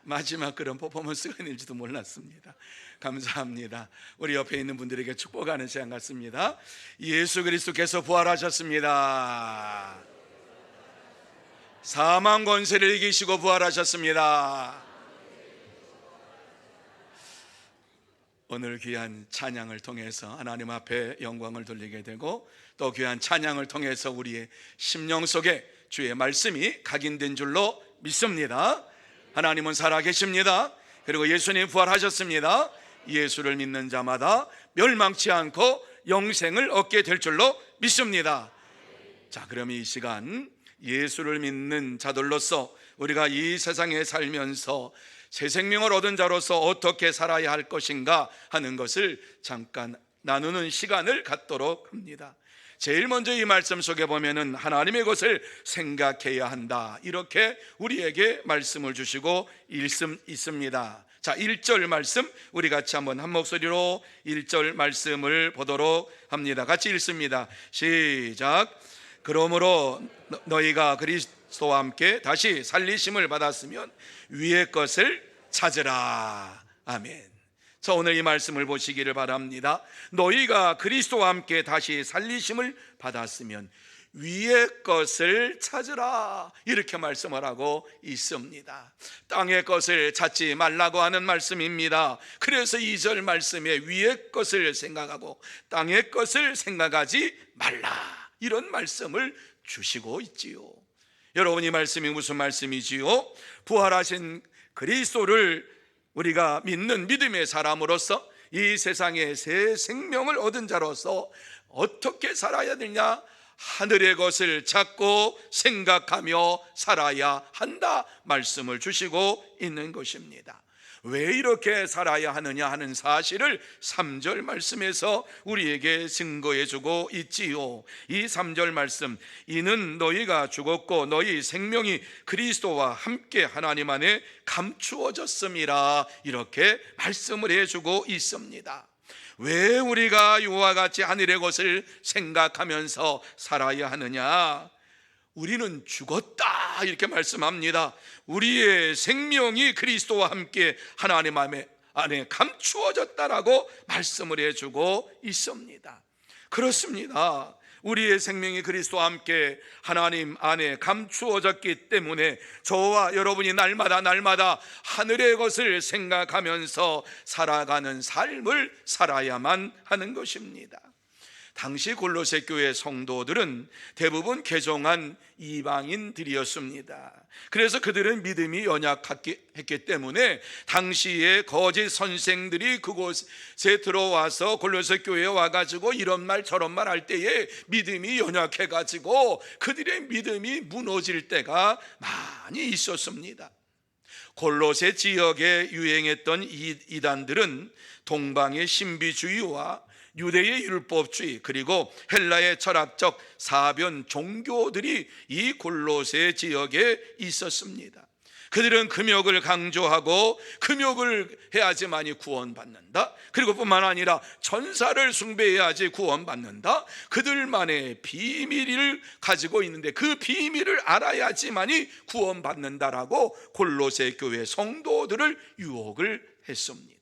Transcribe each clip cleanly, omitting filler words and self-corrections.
마지막 그런 퍼포먼스가 있는지도 몰랐습니다. 감사합니다. 우리 옆에 있는 분들에게 축복하는 시간 같습니다. 예수 그리스도께서 부활하셨습니다. 사망 권세를 이기시고 부활하셨습니다. 오늘 귀한 찬양을 통해서 하나님 앞에 영광을 돌리게 되고, 또 귀한 찬양을 통해서 우리의 심령 속에 주의 말씀이 각인된 줄로 믿습니다. 하나님은 살아계십니다. 그리고 예수님 부활하셨습니다. 예수를 믿는 자마다 멸망치 않고 영생을 얻게 될 줄로 믿습니다. 자, 그럼 이 시간 예수를 믿는 자들로서 우리가 이 세상에 살면서 새 생명을 얻은 자로서 어떻게 살아야 할 것인가 하는 것을 잠깐 나누는 시간을 갖도록 합니다. 제일 먼저 이 말씀 속에 보면은 하나님의 것을 생각해야 한다, 이렇게 우리에게 말씀을 주시고 있습니다. 자, 1절 말씀 우리 같이 한번 한 목소리로 1절 말씀을 보도록 합니다. 같이 읽습니다. 시작. 그러므로 너희가 그리스도와 함께 다시 살리심을 받았으면 위의 것을 찾으라. 아멘. 자, 오늘 이 말씀을 보시기를 바랍니다. 너희가 그리스도와 함께 다시 살리심을 받았으면 위의 것을 찾으라, 이렇게 말씀을 하고 있습니다. 땅의 것을 찾지 말라고 하는 말씀입니다. 그래서 2절 말씀에 위의 것을 생각하고 땅의 것을 생각하지 말라, 이런 말씀을 주시고 있지요. 여러분, 이 말씀이 무슨 말씀이지요? 부활하신 그리스도를 우리가 믿는 믿음의 사람으로서 이 세상에 새 생명을 얻은 자로서 어떻게 살아야 되냐? 하늘의 것을 찾고 생각하며 살아야 한다 말씀을 주시고 있는 것입니다. 왜 이렇게 살아야 하느냐 하는 사실을 3절 말씀에서 우리에게 증거해 주고 있지요. 이 3절 말씀, 이는 너희가 죽었고 너희 생명이 그리스도와 함께 하나님 안에 감추어졌음이라, 이렇게 말씀을 해주고 있습니다. 왜 우리가 이와 같이 하늘의 것을 생각하면서 살아야 하느냐? 우리는 죽었다, 이렇게 말씀합니다. 우리의 생명이 그리스도와 함께 하나님 안에 감추어졌다라고 말씀을 해주고 있습니다. 그렇습니다. 우리의 생명이 그리스도와 함께 하나님 안에 감추어졌기 때문에 저와 여러분이 날마다 하늘의 것을 생각하면서 살아가는 삶을 살아야만 하는 것입니다. 당시 골로새 교회 성도들은 대부분 개종한 이방인들이었습니다. 그래서 그들은 믿음이 연약했기 때문에 당시에 거짓 선생들이 그곳에 들어와서 골로새 교회에 와가지고 이런 말 저런 말 할 때에 믿음이 연약해가지고 그들의 믿음이 무너질 때가 많이 있었습니다. 골로새 지역에 유행했던 이단들은 동방의 신비주의와 유대의 율법주의, 그리고 헬라의 철학적 사변 종교들이 이 골로새 지역에 있었습니다. 그들은 금욕을 강조하고 금욕을 해야지만이 구원받는다, 그리고 뿐만 아니라 천사를 숭배해야지 구원받는다, 그들만의 비밀을 가지고 있는데 그 비밀을 알아야지만이 구원받는다라고 골로새 교회 성도들을 유혹을 했습니다.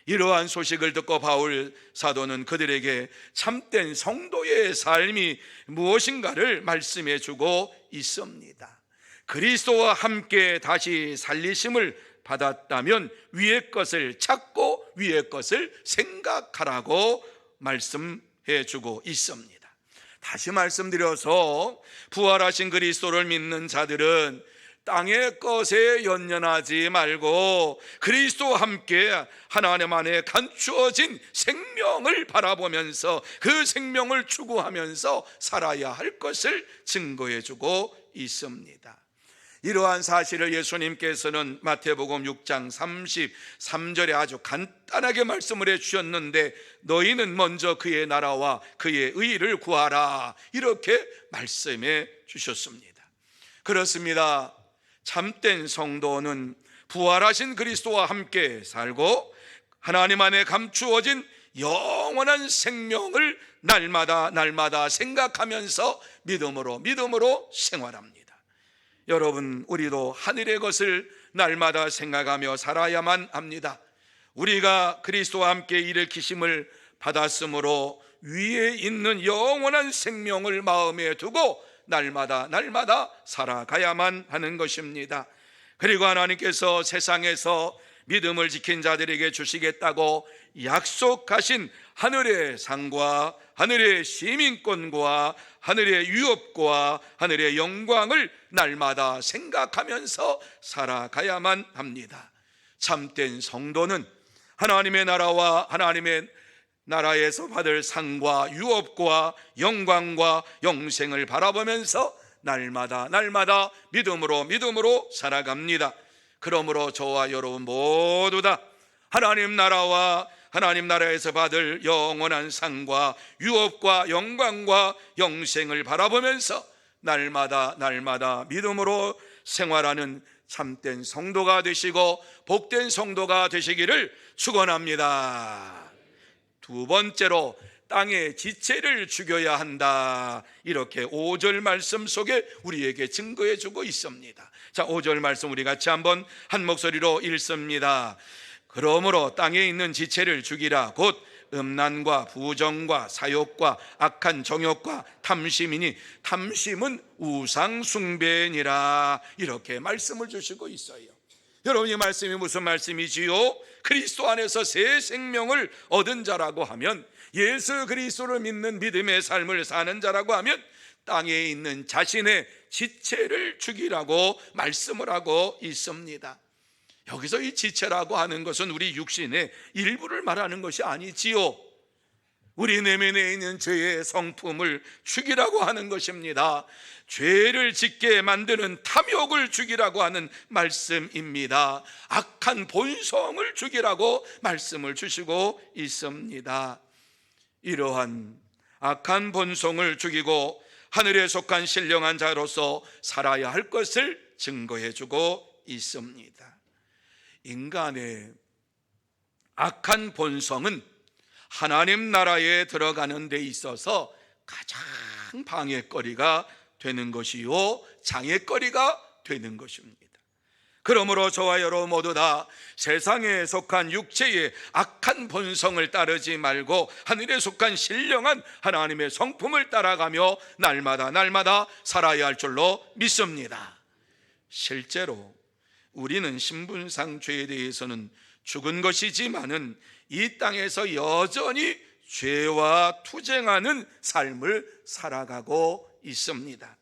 이러한 소식을 듣고 바울 사도는 그들에게 참된 성도의 삶이 무엇인가를 말씀해 주고 있습니다. 그리스도와 함께 다시 살리심을 받았다면 위의 것을 찾고 위의 것을 생각하라고 말씀해 주고 있습니다. 다시 말씀드려서 부활하신 그리스도를 믿는 자들은 땅의 것에 연연하지 말고 그리스도와 함께 하나님 안에 감추어진 생명을 바라보면서 그 생명을 추구하면서 살아야 할 것을 증거해 주고 있습니다. 이러한 사실을 예수님께서는 마태복음 6장 33절에 아주 간단하게 말씀을 해주셨는데, 너희는 먼저 그의 나라와 그의 의를 구하라, 이렇게 말씀해 주셨습니다. 그렇습니다. 참된 성도는 부활하신 그리스도와 함께 살고 하나님 안에 감추어진 영원한 생명을 날마다 생각하면서 믿음으로 생활합니다. 여러분, 우리도 하늘의 것을 날마다 생각하며 살아야만 합니다. 우리가 그리스도와 함께 일으키심을 받았으므로 위에 있는 영원한 생명을 마음에 두고 날마다 살아가야만 하는 것입니다. 그리고 하나님께서 세상에서 믿음을 지킨 자들에게 주시겠다고 약속하신 하늘의 상과 하늘의 시민권과 하늘의 유업과 하늘의 영광을 날마다 생각하면서 살아가야만 합니다. 참된 성도는 하나님의 나라와 하나님의 나라에서 받을 상과 유업과 영광과 영생을 바라보면서 날마다 믿음으로 살아갑니다. 그러므로 저와 여러분 모두 다 하나님 나라와 하나님 나라에서 받을 영원한 상과 유업과 영광과 영생을 바라보면서 날마다 믿음으로 생활하는 참된 성도가 되시고 복된 성도가 되시기를 축원합니다. 두 번째로 땅의 지체를 죽여야 한다. 이렇게 5절 말씀 속에 우리에게 증거해 주고 있습니다. 자, 5절 말씀 우리 같이 한번 한 목소리로 읽습니다. 그러므로 땅에 있는 지체를 죽이라. 곧 음란과 부정과 사욕과 악한 정욕과 탐심이니 탐심은 우상 숭배니라. 이렇게 말씀을 주시고 있어요. 여러분, 이 말씀이 무슨 말씀이지요? 그리스도 안에서 새 생명을 얻은 자라고 하면, 예수 그리스도를 믿는 믿음의 삶을 사는 자라고 하면 땅에 있는 자신의 지체를 죽이라고 말씀을 하고 있습니다. 여기서 이 지체라고 하는 것은 우리 육신의 일부를 말하는 것이 아니지요. 우리 내면에 있는 죄의 성품을 죽이라고 하는 것입니다. 죄를 짓게 만드는 탐욕을 죽이라고 하는 말씀입니다. 악한 본성을 죽이라고 말씀을 주시고 있습니다. 이러한 악한 본성을 죽이고 하늘에 속한 신령한 자로서 살아야 할 것을 증거해 주고 있습니다. 인간의 악한 본성은 하나님 나라에 들어가는 데 있어서 가장 방해거리가 되는 것이요, 장애거리가 되는 것입니다. 그러므로 저와 여러분 모두 다 세상에 속한 육체의 악한 본성을 따르지 말고 하늘에 속한 신령한 하나님의 성품을 따라가며 날마다 살아야 할 줄로 믿습니다. 실제로 우리는 신분상 죄에 대해서는 죽은 것이지만은 이 땅에서 여전히 죄와 투쟁하는 삶을 살아가고 있습니다.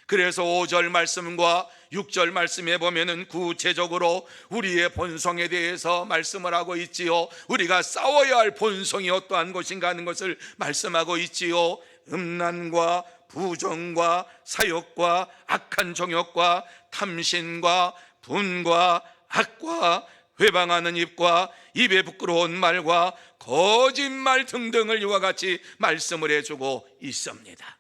그래서 5절 말씀과 6절 말씀에 보면은 구체적으로 우리의 본성에 대해서 말씀을 하고 있지요. 우리가 싸워야 할 본성이 어떠한 것인가 하는 것을 말씀하고 있지요. 음란과 부정과 사욕과 악한 정욕과 탐심과 분과 악과 회방하는 입과 입에 부끄러운 말과 거짓말 등등을 이와 같이 말씀을 해주고 있습니다.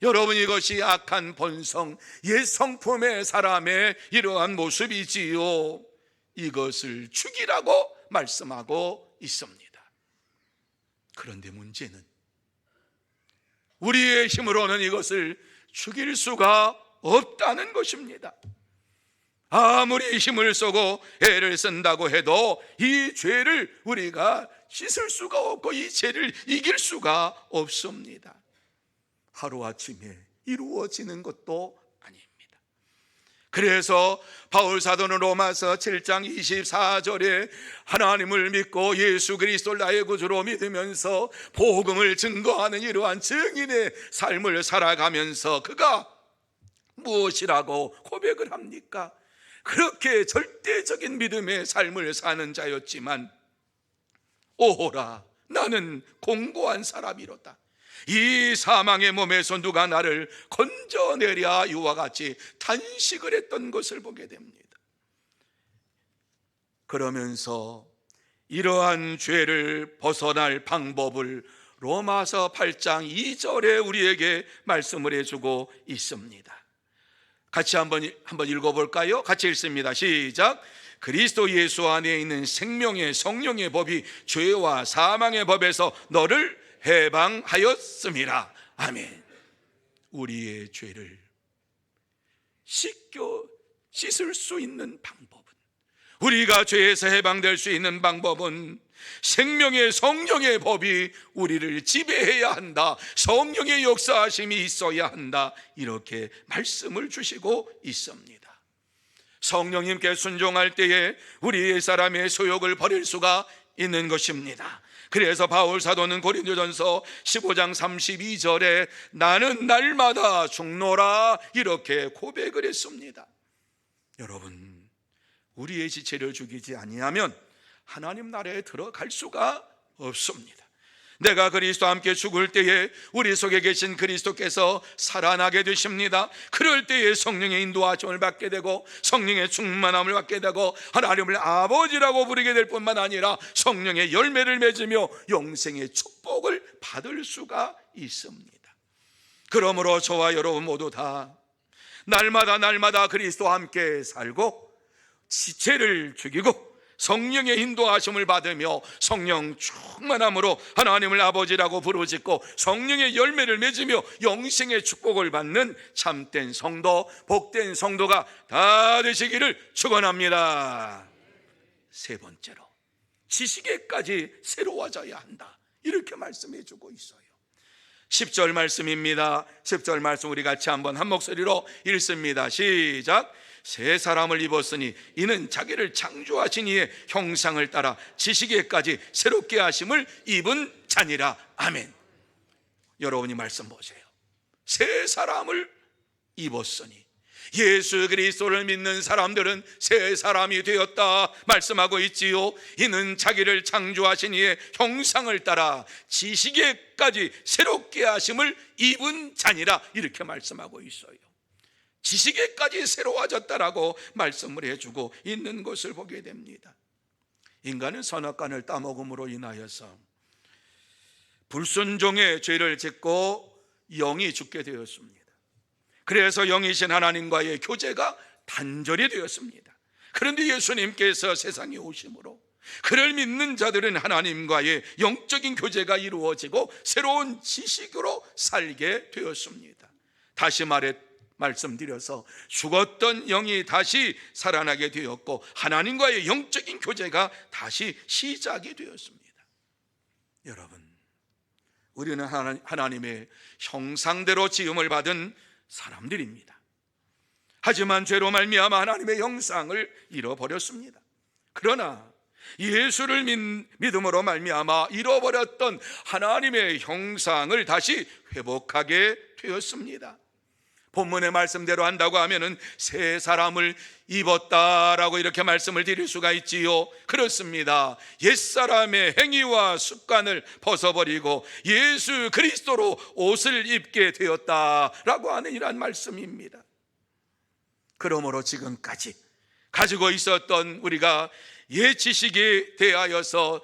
여러분, 이것이 악한 본성, 옛 성품의 사람의 이러한 모습이지요. 이것을 죽이라고 말씀하고 있습니다. 그런데 문제는 우리의 힘으로는 이것을 죽일 수가 없다는 것입니다. 아무리 힘을 쓰고 애를 쓴다고 해도 이 죄를 우리가 씻을 수가 없고 이 죄를 이길 수가 없습니다. 하루아침에 이루어지는 것도 아닙니다. 그래서 바울 사도는 로마서 7장 24절에 하나님을 믿고 예수 그리스도를 나의 구주로 믿으면서 복음을 증거하는 이러한 증인의 삶을 살아가면서 그가 무엇이라고 고백을 합니까? 그렇게 절대적인 믿음의 삶을 사는 자였지만 오호라, 나는 공고한 사람이로다. 이 사망의 몸에서 누가 나를 건져내랴 이와 같이 탄식을 했던 것을 보게 됩니다. 그러면서 이러한 죄를 벗어날 방법을 로마서 8장 2절에 우리에게 말씀을 해주고 있습니다. 같이 한번 읽어볼까요? 같이 읽습니다. 시작. 그리스도 예수 안에 있는 생명의 성령의 법이 죄와 사망의 법에서 너를 해방하였음이라. 아멘. 우리의 죄를 씻을 수 있는 방법은 우리가 죄에서 해방될 수 있는 방법은 생명의 성령의 법이 우리를 지배해야 한다, 성령의 역사하심이 있어야 한다, 이렇게 말씀을 주시고 있습니다. 성령님께 순종할 때에 우리 옛사람의 소욕을 버릴 수가 있는 것입니다. 그래서 바울 사도는 고린도전서 15장 32절에 나는 날마다 죽노라 이렇게 고백을 했습니다. 여러분, 우리의 지체를 죽이지 아니하면 하나님 나라에 들어갈 수가 없습니다. 내가 그리스도와 함께 죽을 때에 우리 속에 계신 그리스도께서 살아나게 되십니다. 그럴 때에 성령의 인도하심을 받게 되고 성령의 충만함을 받게 되고 하나님을 아버지라고 부르게 될 뿐만 아니라 성령의 열매를 맺으며 영생의 축복을 받을 수가 있습니다. 그러므로 저와 여러분 모두 다 날마다 그리스도와 함께 살고 지체를 죽이고 성령의 인도하심을 받으며 성령 충만함으로 하나님을 아버지라고 부르짖고 성령의 열매를 맺으며 영생의 축복을 받는 참된 성도, 복된 성도가 다 되시기를 축원합니다. 세 번째로, 지식에까지 새로워져야 한다, 이렇게 말씀해 주고 있어요. 10절 말씀입니다. 10절 말씀 우리 같이 한번 한 목소리로 읽습니다. 시작. 새 사람을 입었으니 이는 자기를 창조하신 이의 형상을 따라 지식에까지 새롭게 하심을 입은 자니라. 아멘. 여러분이 말씀 보세요. 새 사람을 입었으니, 예수 그리스도를 믿는 사람들은 새 사람이 되었다 말씀하고 있지요. 이는 자기를 창조하신 이의 형상을 따라 지식에까지 새롭게 하심을 입은 자니라, 이렇게 말씀하고 있어요. 지식에까지 새로워졌다라고 말씀을 해주고 있는 것을 보게 됩니다. 인간은 선악간을 따먹음으로 인하여서 불순종의 죄를 짓고 영이 죽게 되었습니다. 그래서 영이신 하나님과의 교제가 단절이 되었습니다. 그런데 예수님께서 세상에 오심으로 그를 믿는 자들은 하나님과의 영적인 교제가 이루어지고 새로운 지식으로 살게 되었습니다. 다시 말씀드려서 죽었던 영이 다시 살아나게 되었고 하나님과의 영적인 교제가 다시 시작이 되었습니다. 여러분, 우리는 하나님의 형상대로 지음을 받은 사람들입니다. 하지만 죄로 말미암아 하나님의 형상을 잃어버렸습니다. 그러나 예수를 믿음으로 말미암아 잃어버렸던 하나님의 형상을 다시 회복하게 되었습니다. 본문의 말씀대로 한다고 하면은 새 사람을 입었다라고 이렇게 말씀을 드릴 수가 있지요. 그렇습니다. 옛사람의 행위와 습관을 벗어버리고 예수 그리스도로 옷을 입게 되었다라고 하는 이러한 말씀입니다. 그러므로 지금까지 가지고 있었던 우리가 옛 지식에 대하여서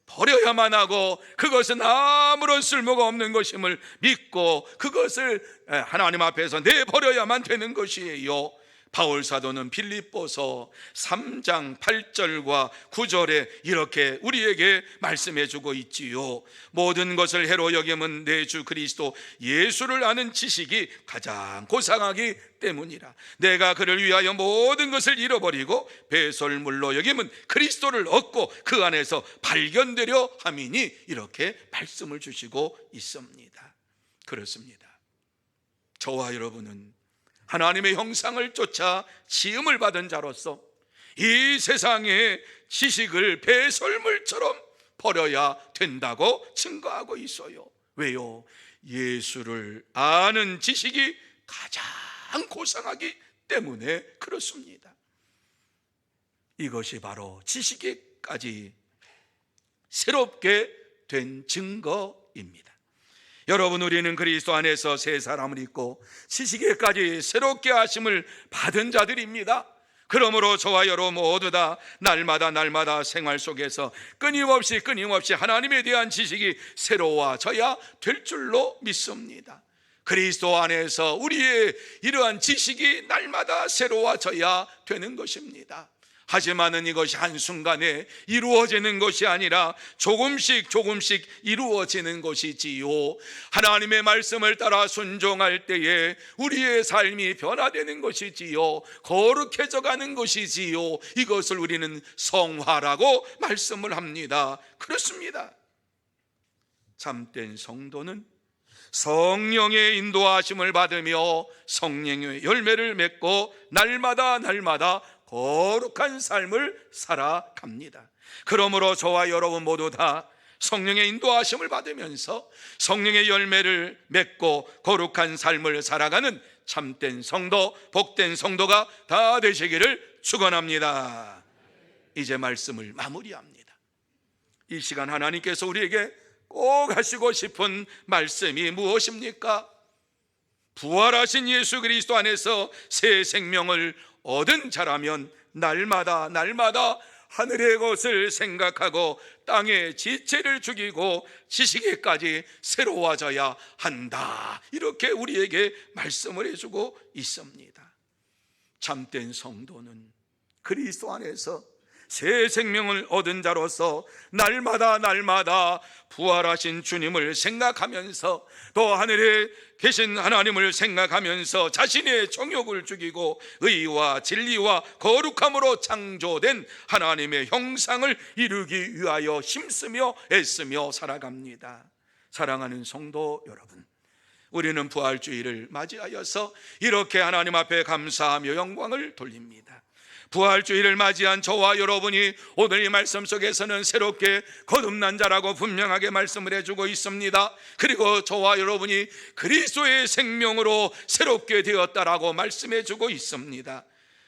버려야만 하고 그것은 아무런 쓸모가 없는 것임을 믿고 그것을 하나님 앞에서 내버려야만 되는 것이에요. 바울 사도는 빌립보서 3장 8절과 9절에 이렇게 우리에게 말씀해 주고 있지요. 모든 것을 해로 여김은 내 주 그리스도 예수를 아는 지식이 가장 고상하기 때문이라. 내가 그를 위하여 모든 것을 잃어버리고 배설물로 여김은 그리스도를 얻고 그 안에서 발견되려 함이니, 이렇게 말씀을 주시고 있습니다. 그렇습니다. 저와 여러분은 하나님의 형상을 쫓아 지음을 받은 자로서 이 세상의 지식을 배설물처럼 버려야 된다고 증거하고 있어요. 왜요? 예수를 아는 지식이 가장 고상하기 때문에 그렇습니다. 이것이 바로 지식에까지 새롭게 된 증거입니다. 여러분, 우리는 그리스도 안에서 새 사람을 입고 지식에까지 새롭게 하심을 받은 자들입니다. 그러므로 저와 여러분 모두 다 날마다 생활 속에서 끊임없이 하나님에 대한 지식이 새로워져야 될 줄로 믿습니다. 그리스도 안에서 우리의 이러한 지식이 날마다 새로워져야 되는 것입니다. 하지만은 이것이 한순간에 이루어지는 것이 아니라 조금씩 조금씩 이루어지는 것이지요. 하나님의 말씀을 따라 순종할 때에 우리의 삶이 변화되는 것이지요. 거룩해져 가는 것이지요. 이것을 우리는 성화라고 말씀을 합니다. 그렇습니다. 참된 성도는 성령의 인도하심을 받으며 성령의 열매를 맺고 날마다 거룩한 삶을 살아갑니다. 그러므로 저와 여러분 모두 다 성령의 인도하심을 받으면서 성령의 열매를 맺고 거룩한 삶을 살아가는 참된 성도, 복된 성도가 다 되시기를 축원합니다. 이제 말씀을 마무리합니다. 이 시간 하나님께서 우리에게 꼭 하시고 싶은 말씀이 무엇입니까? 부활하신 예수 그리스도 안에서 새 생명을 얻은 자라면 날마다 하늘의 것을 생각하고 땅의 지체를 죽이고 지식에까지 새로워져야 한다. 이렇게 우리에게 말씀을 해주고 있습니다. 참된 성도는 그리스도 안에서 새 생명을 얻은 자로서 날마다 부활하신 주님을 생각하면서 또 하늘에 계신 하나님을 생각하면서 자신의 정욕을 죽이고 의와 진리와 거룩함으로 창조된 하나님의 형상을 이루기 위하여 힘쓰며 애쓰며 살아갑니다. 사랑하는 성도 여러분, 우리는 부활주의를 맞이하여서 이렇게 하나님 앞에 감사하며 영광을 돌립니다. 부활주의를 맞이한 저와 여러분이 오늘 이 말씀 속에서는 새롭게 거듭난 자라고 분명하게 말씀을 해주고 있습니다. 그리고 저와 여러분이 그리스도의 생명으로 새롭게 되었다라고 말씀해주고 있습니다.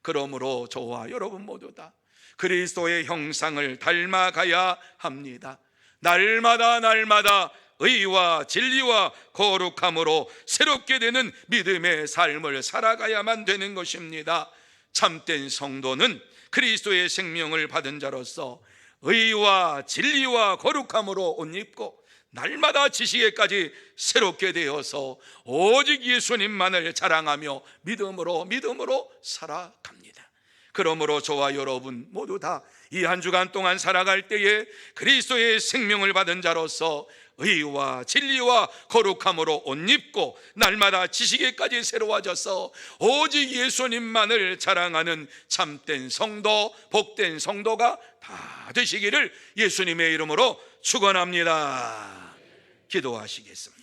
그러므로 저와 여러분 모두 다 그리스도의 형상을 닮아가야 합니다. 날마다 의와 진리와 거룩함으로 새롭게 되는 믿음의 삶을 살아가야만 되는 것입니다. 참된 성도는 그리스도의 생명을 받은 자로서 의와 진리와 거룩함으로 옷 입고 날마다 지식에까지 새롭게 되어서 오직 예수님만을 자랑하며 믿음으로 살아갑니다. 그러므로 저와 여러분 모두 다 이 한 주간 동안 살아갈 때에 그리스도의 생명을 받은 자로서 의와 진리와 거룩함으로 옷 입고 날마다 지식에까지 새로워져서 오직 예수님만을 자랑하는 참된 성도, 복된 성도가 다 되시기를 예수님의 이름으로 축원합니다. 기도하시겠습니다.